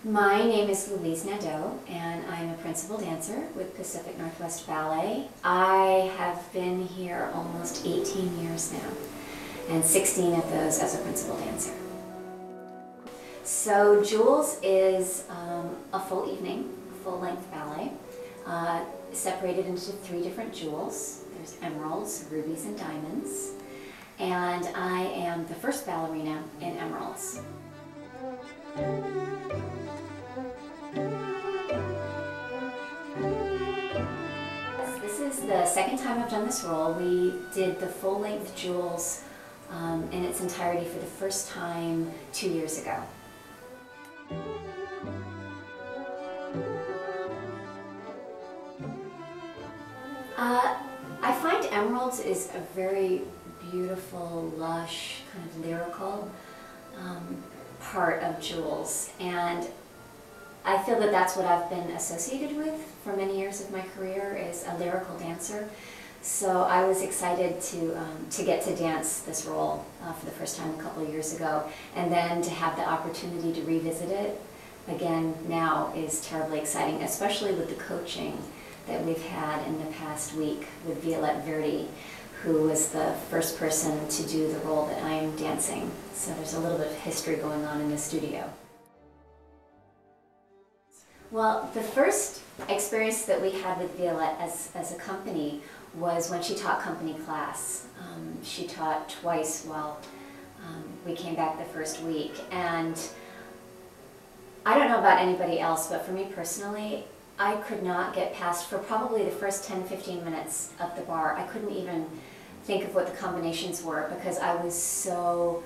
My name is Louise Nadeau, and I'm a principal dancer with Pacific Northwest Ballet. I have been here almost 18 years now, and 16 of those as a principal dancer. So Jewels is a full evening, full-length ballet, separated into 3 different jewels. There's emeralds, rubies, and diamonds. And I am the first ballerina in emeralds. This is the second time I've done this role. We did the full-length Jewels in its entirety for the first time 2 years ago. I find emeralds is a very beautiful, lush, kind of lyrical part of Jewels, and I feel that that's what I've been associated with for many years of my career, is a lyrical dancer. So I was excited to get to dance this role for the first time a couple of years ago, and then to have the opportunity to revisit it again now is terribly exciting, especially with the coaching that we've had in the past week with Violette Verdy, who was the first person to do the role that I am dancing. So there's a little bit of history going on in the studio. Well, the first experience that we had with Violette as a company was when she taught company class. She taught twice while we came back the first week, and I don't know about anybody else, but for me personally, I could not get past, for probably the first 10-15 minutes of the bar, I couldn't even think of what the combinations were because I was so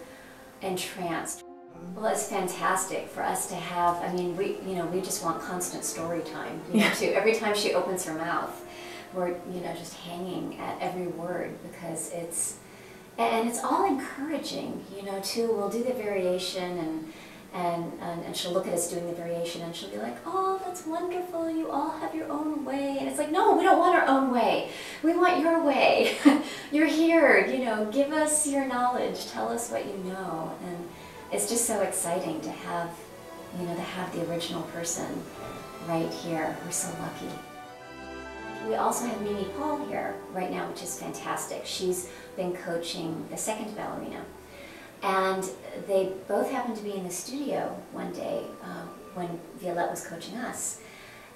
entranced. Well, it's fantastic for us to have, I mean, we just want constant story time, too. Every time she opens her mouth, we're, just hanging at every word because it's all encouraging, too. We'll do the variation and she'll look at us doing the variation and she'll be like, oh, that's wonderful, you all have your own way. And it's like, no, we don't want our own way. We want your way. You're here, give us your knowledge, tell us what you know. And it's just so exciting to have, the original person right here. We're so lucky. We also have Mimi Paul here right now, which is fantastic. She's been coaching the second ballerina. And they both happened to be in the studio one day when Violette was coaching us.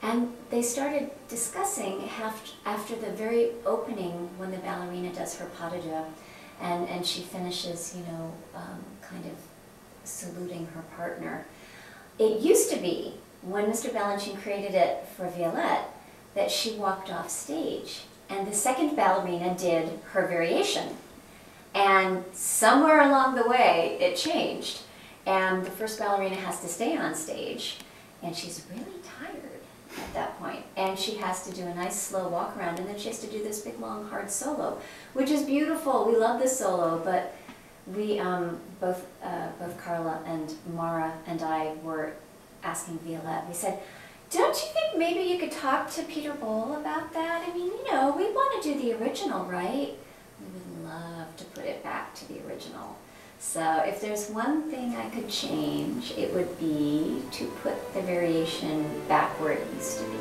And they started discussing after the very opening, when the ballerina does her pas de deux, and she finishes, kind of saluting her partner. It used to be, when Mr. Balanchine created it for Violette, that she walked off stage, and the second ballerina did her variation. And somewhere along the way, it changed, and the first ballerina has to stay on stage, and she's really tired at that point, and she has to do a nice slow walk around, and then she has to do this big long hard solo, which is beautiful. We love this solo, but we both Carla and Mara and I were asking Violette. We said, don't you think maybe you could talk to Peter Boal about that? I mean, we want to do the original, right? We would love to put it back to the original. So if there's one thing I could change, it would be to put the variation back where it used to be.